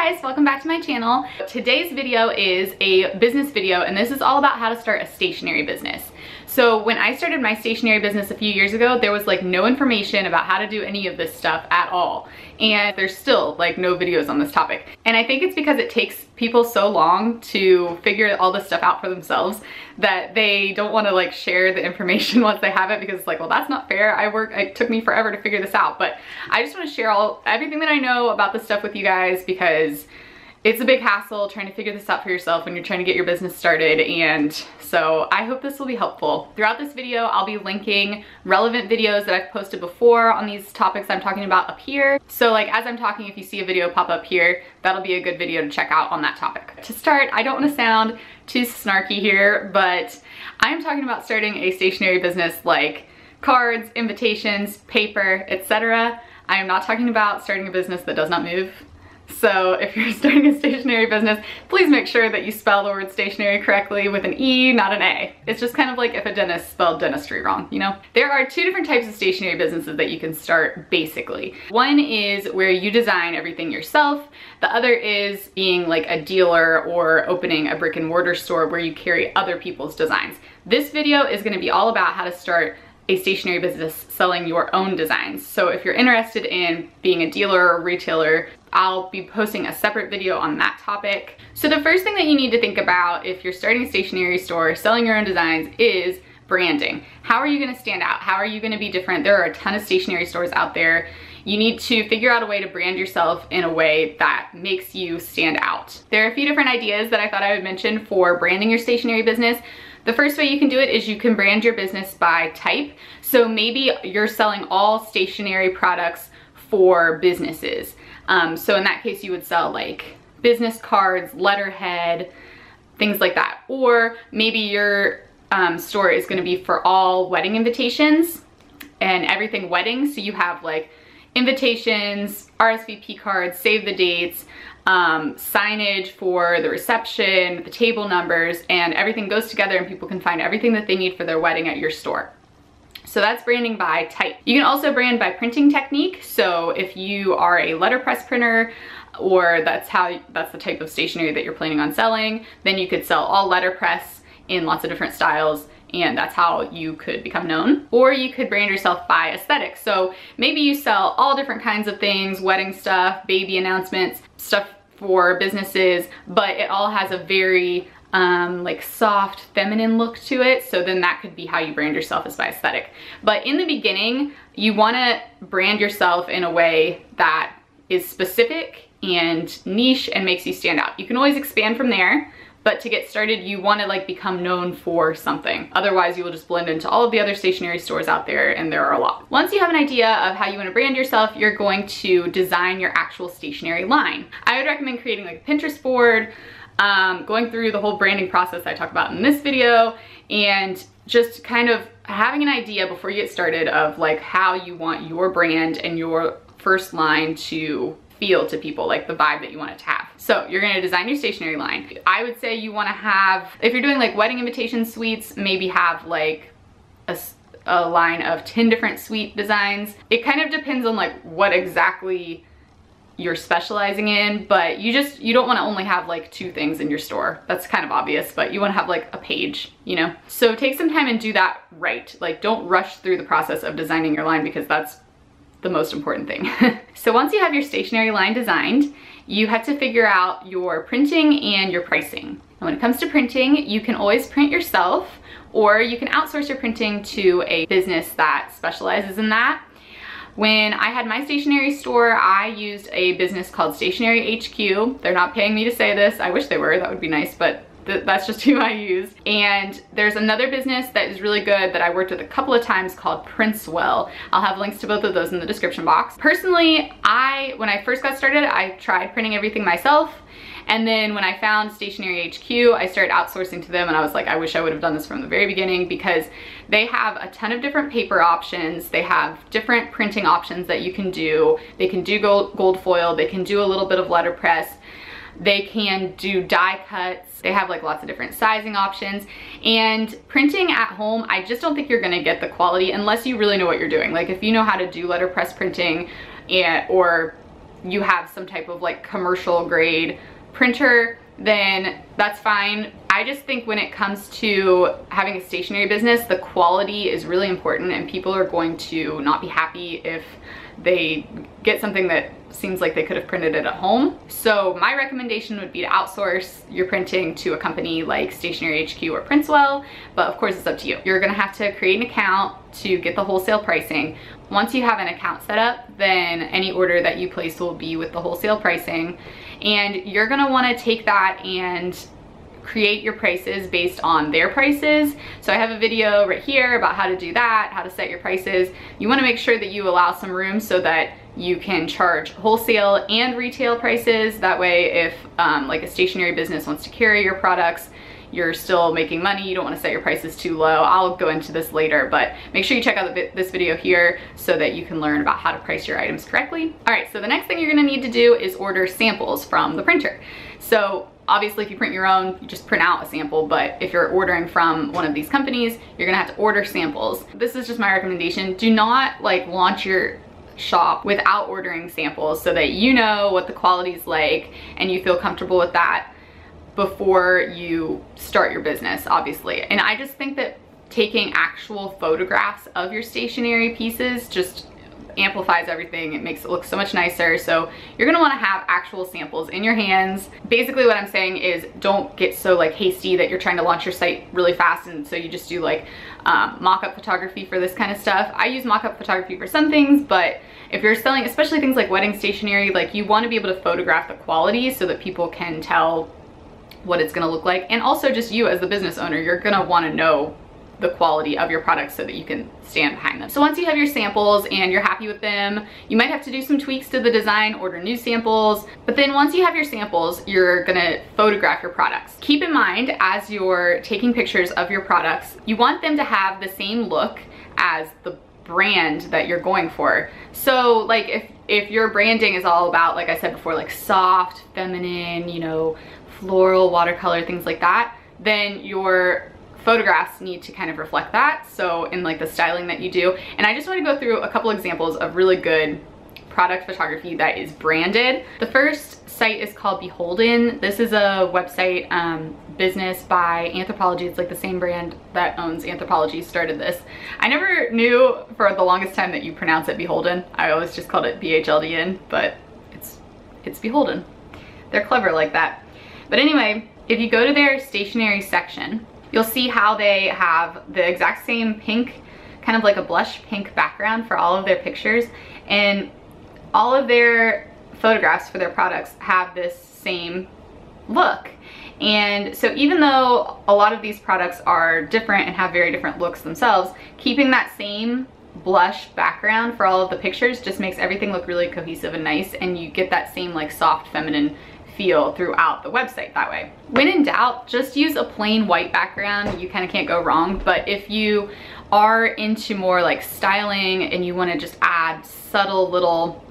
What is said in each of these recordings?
guys, welcome back to my channel. Today's video is a business video, and this is all about how to start a stationery business. So when I started my stationery business a few years ago, there was like no information about how to do any of this stuff at all. And there's still like no videos on this topic. And I think it's because it takes people so long to figure all this stuff out for themselves that they don't want to like share the information once they have it, because it's like, well, that's not fair. It took me forever to figure this out. But I just want to share everything that I know about this stuff with you guys, because it's a big hassle trying to figure this out for yourself when you're trying to get your business started. And so I hope this will be helpful. Throughout this video, I'll be linking relevant videos that I've posted before on these topics I'm talking about up here. So like as I'm talking, if you see a video pop up here, that'll be a good video to check out on that topic. To start, I don't want to sound too snarky here, but I'm talking about starting a stationery business like cards, invitations, paper, etc. I am not talking about starting a business that does not move. So if you're starting a stationery business, please make sure that you spell the word stationery correctly with an E, not an A. It's just kind of like if a dentist spelled dentistry wrong, you know? There are two different types of stationery businesses that you can start basically. One is where you design everything yourself. The other is being like a dealer or opening a brick and mortar store where you carry other people's designs. This video is going to be all about how to start a stationery business selling your own designs. So if you're interested in being a dealer or retailer, I'll be posting a separate video on that topic. So the first thing that you need to think about if you're starting a stationery store selling your own designs is branding. How are you going to stand out? How are you going to be different? There are a ton of stationery stores out there. You need to figure out a way to brand yourself in a way that makes you stand out. There are a few different ideas that I thought I would mention for branding your stationery business. The first way you can do it is you can brand your business by type. So maybe you're selling all stationery products for businesses. So in that case, you would sell like business cards, letterhead, things like that. Or maybe your store is going to be for all wedding invitations and everything wedding. So you have like invitations, RSVP cards, save the dates, signage for the reception, the table numbers, and everything goes together and people can find everything that they need for their wedding at your store. So that's branding by type. You can also brand by printing technique. So if you are a letterpress printer, or that's the type of stationery that you're planning on selling, then you could sell all letterpress in lots of different styles, and that's how you could become known. Or you could brand yourself by aesthetic. So maybe you sell all different kinds of things, wedding stuff, baby announcements, stuff for businesses, but it all has a very like soft feminine look to it. So then that could be how you brand yourself, as by aesthetic. But in the beginning, you want to brand yourself in a way that is specific and niche and makes you stand out. You can always expand from there, but to get started, you want to like become known for something. Otherwise, you will just blend into all of the other stationery stores out there, and there are a lot. Once you have an idea of how you want to brand yourself, you're going to design your actual stationery line. I would recommend creating like a Pinterest board, going through the whole branding process I talk about in this video, and just kind of having an idea before you get started of like how you want your brand and your first line to feel to people, like the vibe that you want it to have. So you're gonna design your stationery line. I would say you wanna have, if you're doing like wedding invitation suites, maybe have like a line of 10 different suite designs. It kind of depends on like what exactly you're specializing in, but you don't wanna only have like 2 things in your store. That's kind of obvious, but you wanna have like a page, you know? So take some time and do that right. Like don't rush through the process of designing your line, because that's the most important thing. So once you have your stationery line designed, you have to figure out your printing and your pricing. And when it comes to printing, you can always print yourself, or you can outsource your printing to a business that specializes in that. When I had my stationery store, I used a business called Stationery HQ. They're not paying me to say this. I wish they were, that would be nice, but that's just who I used. And there's another business that is really good that I worked with a couple of times called Printswell. I'll have links to both of those in the description box. Personally, when I first got started, I tried printing everything myself. And then when I found Stationery HQ, I started outsourcing to them, and I was like, I wish I would have done this from the very beginning, because they have a ton of different paper options. They have different printing options that you can do. They can do gold foil. They can do a little bit of letterpress. They can do die cuts. They have like lots of different sizing options. And printing at home, I just don't think you're gonna get the quality unless you really know what you're doing. Like if you know how to do letterpress printing or you have some type of like commercial grade printer, then that's fine. I just think when it comes to having a stationery business, the quality is really important, and people are going to not be happy if they get something that seems like they could have printed it at home. So my recommendation would be to outsource your printing to a company like Stationery HQ or Printswell, but of course it's up to you. You're gonna have to create an account to get the wholesale pricing. Once you have an account set up, then any order that you place will be with the wholesale pricing, and you're gonna wanna take that and create your prices based on their prices. So I have a video right here about how to do that, how to set your prices. You wanna make sure that you allow some room so that you can charge wholesale and retail prices. That way, if like a stationery business wants to carry your products, you're still making money. You don't want to set your prices too low. I'll go into this later, but make sure you check out this video here so that you can learn about how to price your items correctly. All right, so the next thing you're gonna need to do is order samples from the printer. So obviously if you print your own, you just print out a sample, but if you're ordering from one of these companies, you're gonna have to order samples. This is just my recommendation. Do not like launch your shop without ordering samples so that you know what the quality is like and you feel comfortable with that before you start your business, obviously. And I just think that taking actual photographs of your stationery pieces just amplifies everything. It makes it look so much nicer. So you're gonna wanna have actual samples in your hands. Basically what I'm saying is don't get so like hasty that you're trying to launch your site really fast, and so you just do like mock-up photography for this kind of stuff. I use mock-up photography for some things, but if you're selling, especially things like wedding stationery, like you wanna be able to photograph the quality so that people can tell what it's gonna look like. And also just you as the business owner, you're gonna wanna know the quality of your products so that you can stand behind them. So once you have your samples and you're happy with them, you might have to do some tweaks to the design, order new samples, but then once you have your samples, you're gonna photograph your products. Keep in mind, as you're taking pictures of your products, you want them to have the same look as the brand that you're going for. So like if your branding is all about, like I said before, like soft, feminine, you know, floral, watercolor, things like that, then your photographs need to kind of reflect that. So in like the styling that you do. And I just want to go through a couple examples of really good product photography that is branded. The first site is called Beholden. This is a website, business by Anthropologie. It's like the same brand that owns Anthropologie started this. I never knew for the longest time that you pronounce it Beholden. I always just called it BHLDN, but it's Beholden. They're clever like that. But anyway, if you go to their stationery section, you'll see how they have the exact same pink, kind of like a blush pink background for all of their pictures. And all of their photographs for their products have this same look. And so even though a lot of these products are different and have very different looks themselves, keeping that same blush background for all of the pictures just makes everything look really cohesive and nice, and you get that same like soft feminine feel throughout the website that way. When in doubt, just use a plain white background. You kind of can't go wrong. But if you are into more like styling and you want to just add subtle little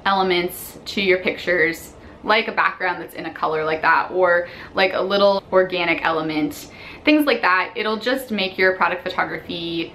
elements to your pictures, like a background that's in a color like that, or like a little organic element, things like that, it'll just make your product photography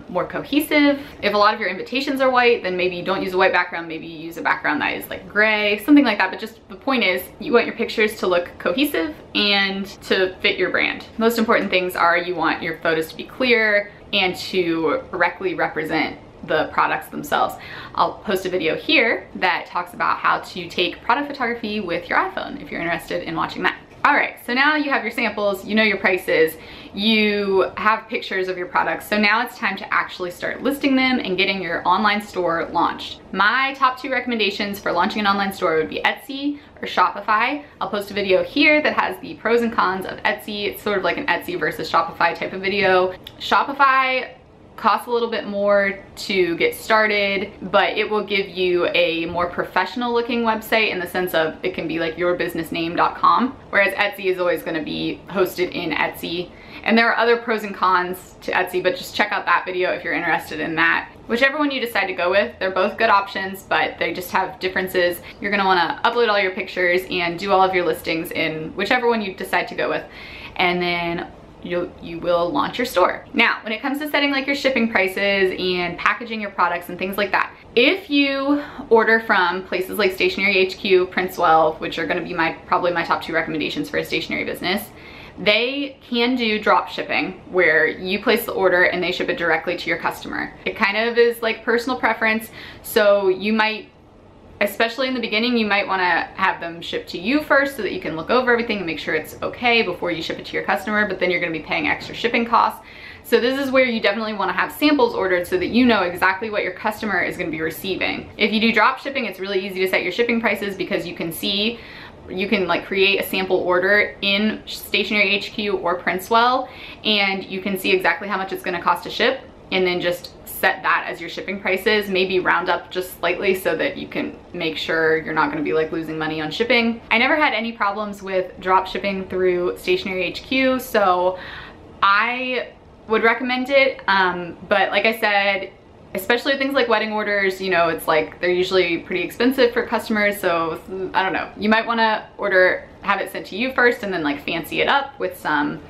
more cohesive. If a lot of your invitations are white, then maybe you don't use a white background, maybe you use a background that is like gray, something like that. But just the point is, you want your pictures to look cohesive and to fit your brand. Most important things are you want your photos to be clear and to correctly represent the products themselves. I'll post a video here that talks about how to take product photography with your iPhone if you're interested in watching that. All right, so now you have your samples, you know your prices, you have pictures of your products. So now it's time to actually start listing them and getting your online store launched. My top 2 recommendations for launching an online store would be Etsy or Shopify. I'll post a video here that has the pros and cons of Etsy. It's sort of like an Etsy versus Shopify type of video. Shopify costs a little bit more to get started, but it will give you a more professional looking website in the sense of it can be like yourbusinessname.com, whereas Etsy is always going to be hosted in Etsy. And there are other pros and cons to Etsy, but just check out that video if you're interested in that. Whichever one you decide to go with, they're both good options, but they just have differences. You're going to want to upload all your pictures and do all of your listings in whichever one you decide to go with. And then you will launch your store. Now, when it comes to setting like your shipping prices and packaging your products and things like that, If you order from places like Stationery HQ, Prince12, which are gonna be probably my top 2 recommendations for a stationery business, they can do drop shipping where you place the order and they ship it directly to your customer. It kind of is like personal preference, so you might, especially in the beginning, you might want to have them shipped to you first so that you can look over everything and make sure it's okay before you ship it to your customer, but then you're going to be paying extra shipping costs. So this is where you definitely want to have samples ordered so that you know exactly what your customer is going to be receiving. If you do drop shipping, it's really easy to set your shipping prices because you can like create a sample order in Stationery HQ or Princewell, and you can see exactly how much it's going to cost to ship, and then just set that as your shipping prices, maybe round up just slightly so that you can make sure you're not going to be like losing money on shipping. I never had any problems with drop shipping through Stationery HQ, so I would recommend it, but like I said, especially things like wedding orders, you know, it's like they're usually pretty expensive for customers, so I don't know. You might want to have it sent to you first and then like fancy it up with some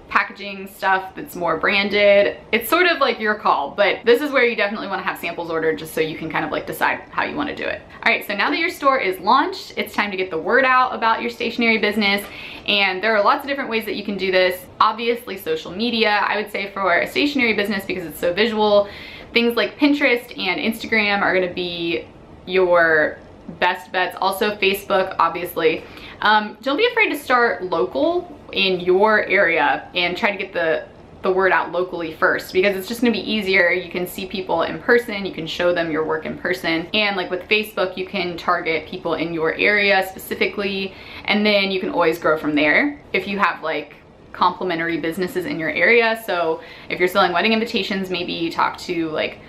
packaging stuff that's more branded. It's sort of like your call, but this is where you definitely want to have samples ordered just so you can kind of like decide how you want to do it. All right, so now that your store is launched, it's time to get the word out about your stationery business, and there are lots of different ways that you can do this. Obviously, social media, I would say for a stationery business, because it's so visual, things like Pinterest and Instagram are going to be your best bets. Also Facebook, obviously. Don't be afraid to start local in your area and try to get the word out locally first, because it's just gonna be easier. You can see people in person, you can show them your work in person, and like with Facebook, you can target people in your area specifically, and then you can always grow from there if you have like complementary businesses in your area. So if you're selling wedding invitations, maybe you talk to like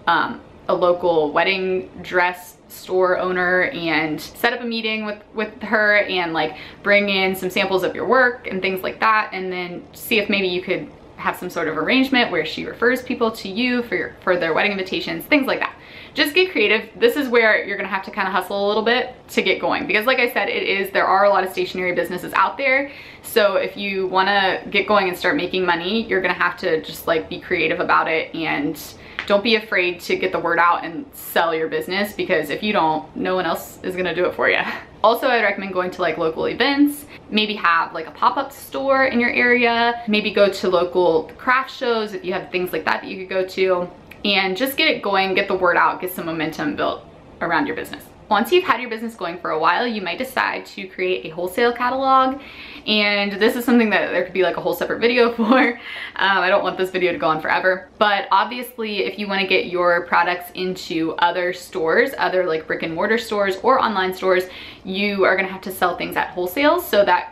a local wedding dress store owner and set up a meeting with her and like bring in some samples of your work and things like that, and then see if maybe you could have some sort of arrangement where she refers people to you for their wedding invitations, things like that. Just get creative. This is where you're gonna have to kind of hustle a little bit to get going, because like I said, there are a lot of stationery businesses out there. So if you wanna get going and start making money, you're gonna have to just like be creative about it, and don't be afraid to get the word out and sell your business, because if you don't, no one else is gonna do it for you. Also, I'd recommend going to like local events, maybe have like a pop-up store in your area, maybe go to local craft shows if you have things like that you could go to, and just get it going, get the word out, get some momentum built around your business. Once you've had your business going for a while, you might decide to create a wholesale catalog, and this is something that there could be like a whole separate video for. I don't want this video to go on forever, but obviously if you want to get your products into other stores, other like brick and mortar stores or online stores, you are going to have to sell things at wholesale. So that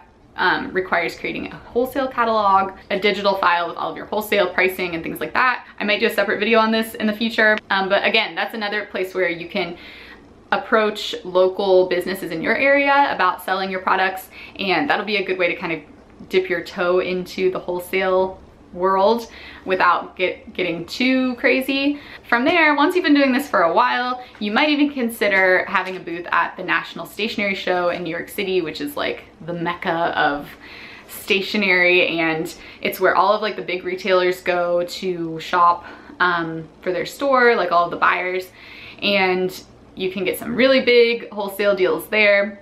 requires creating a wholesale catalog, a digital file with all of your wholesale pricing and things like that. I might do a separate video on this in the future, but again, that's another place where you can approach local businesses in your area about selling your products, and that'll be a good way to kind of dip your toe into the wholesale world without getting too crazy. From there, once you've been doing this for a while, you might even consider having a booth at the National Stationery Show in New York City, which is like the mecca of stationery, and it's where all of like the big retailers go to shop for their store, like all of the buyers, and you can get some really big wholesale deals there.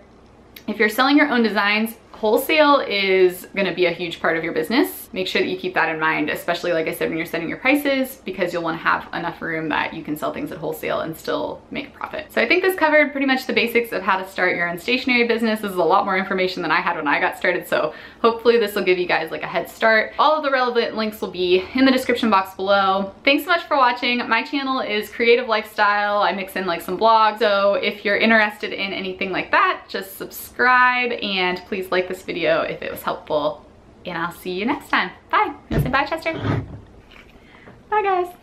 If you're selling your own designs, wholesale is gonna be a huge part of your business. Make sure that you keep that in mind, especially like I said, when you're setting your prices, because you'll wanna have enough room that you can sell things at wholesale and still make a profit. So I think this covered pretty much the basics of how to start your own stationery business. This is a lot more information than I had when I got started, so hopefully this will give you guys like a head start. All of the relevant links will be in the description box below. Thanks so much for watching. My channel is Creative Lifestyle. I mix in like some blogs, so if you're interested in anything like that, just subscribe, and please like this video if it was helpful, and I'll see you next time. Bye. You wanna say bye, Chester? Bye, guys.